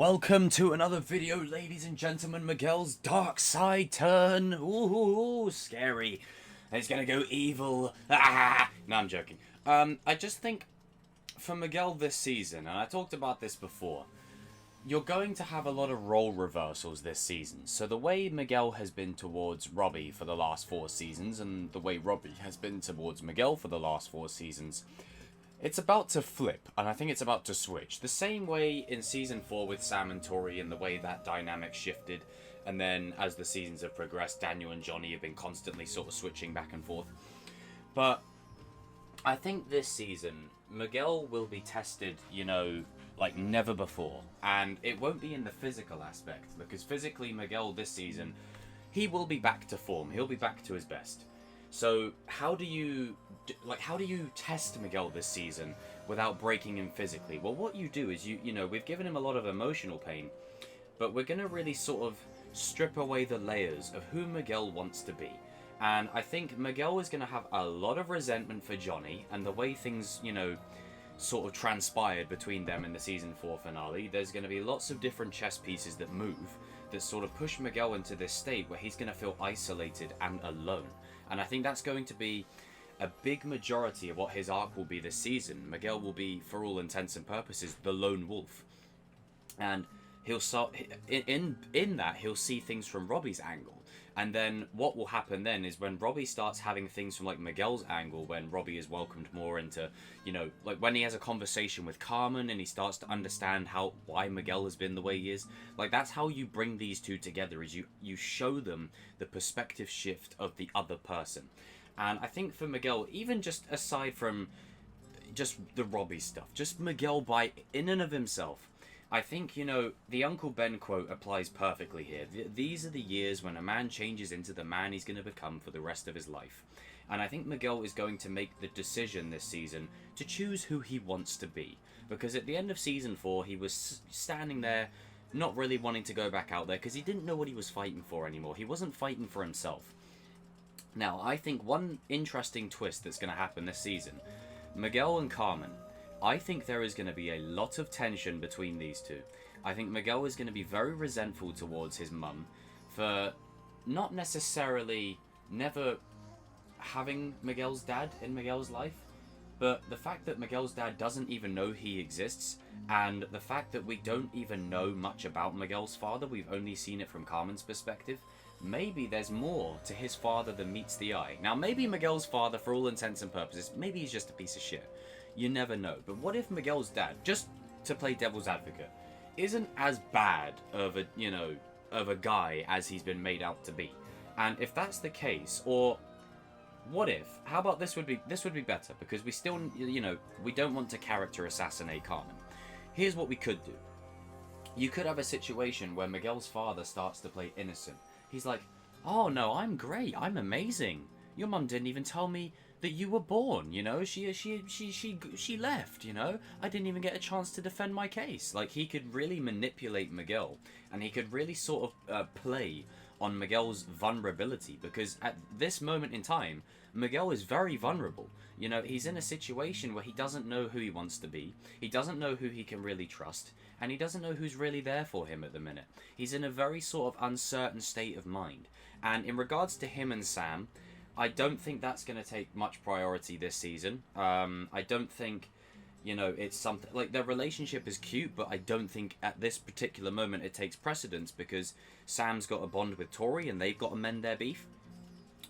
Welcome to another video, ladies and gentlemen. Miguel's dark side turn. Ooh, scary. He's gonna go evil. Ah! No, I'm joking. I just think for Miguel this season, and I talked about this before, you're going to have a lot of role reversals this season. So the way Miguel has been towards Robbie for the last 4 seasons, and the way Robbie has been towards Miguel for the last 4 seasons, it's about to flip, and I think it's about to switch. The same way in Season 4 with Sam and Tori and the way that dynamic shifted, and then as the seasons have progressed, Daniel and Johnny have been constantly sort of switching back and forth. But I think this season, Miguel will be tested, like never before. And it won't be in the physical aspect, because physically Miguel this season, he will be back to form. He'll be back to his best. So how do you test Miguel this season without breaking him physically? Well, what you do is we've given him a lot of emotional pain, but we're going to really sort of strip away the layers of who Miguel wants to be. And I think Miguel is going to have a lot of resentment for Johnny and the way things, sort of transpired between them in the Season 4 finale. There's going to be lots of different chess pieces that move, that sort of push Miguel into this state where he's going to feel isolated and alone. And I think that's going to be a big majority of what his arc will be this season. Miguel will be, for all intents and purposes, the lone wolf. And he'll start, in that, he'll see things from Robbie's angle. And then what will happen then is when Robbie starts having things from like Miguel's angle, when Robbie is welcomed more into, like when he has a conversation with Carmen and he starts to understand why Miguel has been the way he is. Like that's how you bring these two together, is you show them the perspective shift of the other person. And I think for Miguel, even just aside from just the Robbie stuff, just Miguel in and of himself, I think, the Uncle Ben quote applies perfectly here. These are the years when a man changes into the man he's going to become for the rest of his life. And I think Miguel is going to make the decision this season to choose who he wants to be. Because at the end of Season 4, he was standing there, not really wanting to go back out there, because he didn't know what he was fighting for anymore. He wasn't fighting for himself. Now, I think one interesting twist that's going to happen this season, Miguel and Carmen, I think there is going to be a lot of tension between these two. I think Miguel is going to be very resentful towards his mum for not necessarily never having Miguel's dad in Miguel's life, but the fact that Miguel's dad doesn't even know he exists, and the fact that we don't even know much about Miguel's father, we've only seen it from Carmen's perspective. Maybe there's more to his father than meets the eye. Now, maybe Miguel's father, for all intents and purposes, maybe he's just a piece of shit. You never know. But what if Miguel's dad, just to play devil's advocate, isn't as bad of a guy as he's been made out to be? And if that's the case, or what if? How about this would be better, because we still, we don't want to character assassinate Carmen. Here's what we could do. You could have a situation where Miguel's father starts to play innocent. He's like, "Oh no, I'm great. I'm amazing. Your mum didn't even tell me that you were born, she left, I didn't even get a chance to defend my case." Like, he could really manipulate Miguel, and he could really sort of play on Miguel's vulnerability, because at this moment in time, Miguel is very vulnerable. He's in a situation where he doesn't know who he wants to be, he doesn't know who he can really trust, and he doesn't know who's really there for him at the minute. He's in a very sort of uncertain state of mind. And in regards to him and Sam, I don't think that's going to take much priority this season. I don't think, it's something like their relationship is cute, but I don't think at this particular moment it takes precedence, because Sam's got a bond with Tori and they've got to mend their beef.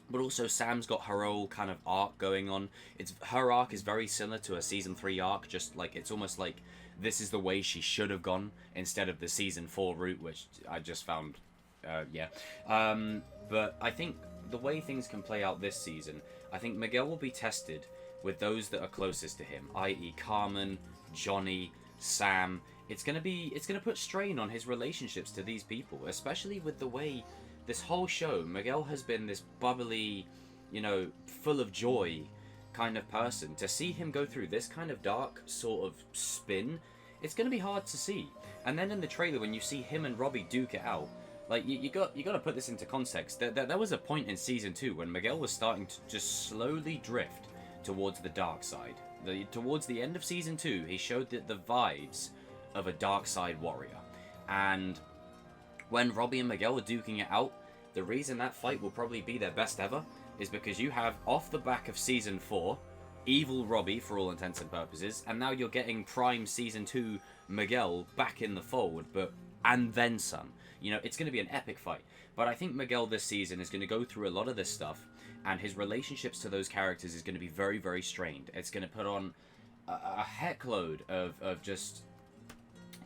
But also Sam's got her whole kind of arc going on. Her arc is very similar to a Season 3 arc, just like it's almost like this is the way she should have gone instead of the Season 4 route, which I just found, but I think the way things can play out this season, I think Miguel will be tested with those that are closest to him, i.e. Carmen, Johnny, Sam. It's gonna put strain on his relationships to these people, especially with the way this whole show, Miguel has been this bubbly, full of joy kind of person. To see him go through this kind of dark sort of spin, it's gonna be hard to see. And then in the trailer, when you see him and Robbie duke it out, like, you got to put this into context. There was a point in Season 2 when Miguel was starting to just slowly drift towards the dark side. Towards the end of Season 2, he showed the vibes of a dark side warrior. And when Robbie and Miguel are duking it out, the reason that fight will probably be their best ever is because you have, off the back of Season 4, evil Robbie for all intents and purposes, and now you're getting prime Season 2 Miguel back in the fold, and then some. You know, it's going to be an epic fight. But I think Miguel this season is going to go through a lot of this stuff, and his relationships to those characters is going to be very, very strained. It's going to put on a heckload of just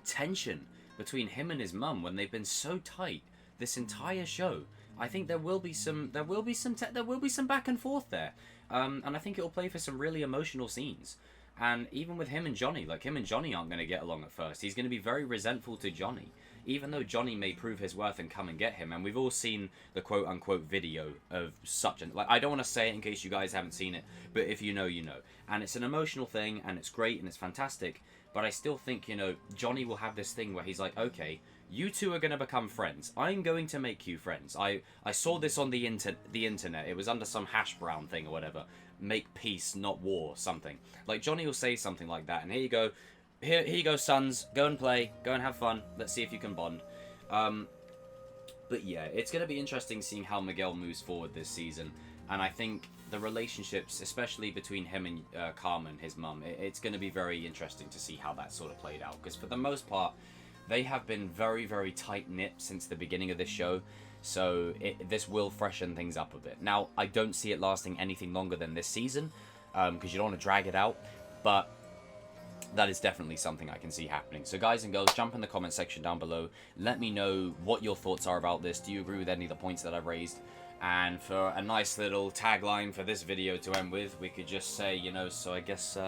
tension between him and his mum when they've been so tight this entire show. I think there will be some back and forth there, and I think it will play for some really emotional scenes. And even with him and Johnny, like, him and Johnny aren't going to get along at first. He's going to be very resentful to Johnny, even though Johnny may prove his worth and come and get him. And we've all seen the quote-unquote video of such an... Like, I don't want to say it in case you guys haven't seen it, but if you know, you know. And it's an emotional thing, and it's great, and it's fantastic. But I still think, you know, Johnny will have this thing where he's like, okay, you two are going to become friends. I'm going to make you friends. I saw this on the internet. It was under some hash brown thing or whatever. Make peace, not war, something. Like, Johnny will say something like that, and here you go. Here you go, sons. Go and play. Go and have fun. Let's see if you can bond. But yeah, it's going to be interesting seeing how Miguel moves forward this season. And I think the relationships, especially between him and Carmen, his mum, it's going to be very interesting to see how that sort of played out. Because for the most part, they have been very, very tight-knit since the beginning of this show. So this will freshen things up a bit. Now, I don't see it lasting anything longer than this season, because you don't want to drag it out. But that is definitely something I can see happening. So guys and girls, jump in the comment section down below. Let me know what your thoughts are about this. Do you agree with any of the points that I've raised? And for a nice little tagline for this video to end with, we could just say, you know, so I guess,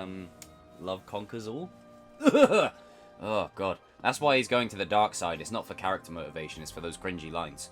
love conquers all? Oh, God. That's why he's going to the dark side. It's not for character motivation. It's for those cringy lines.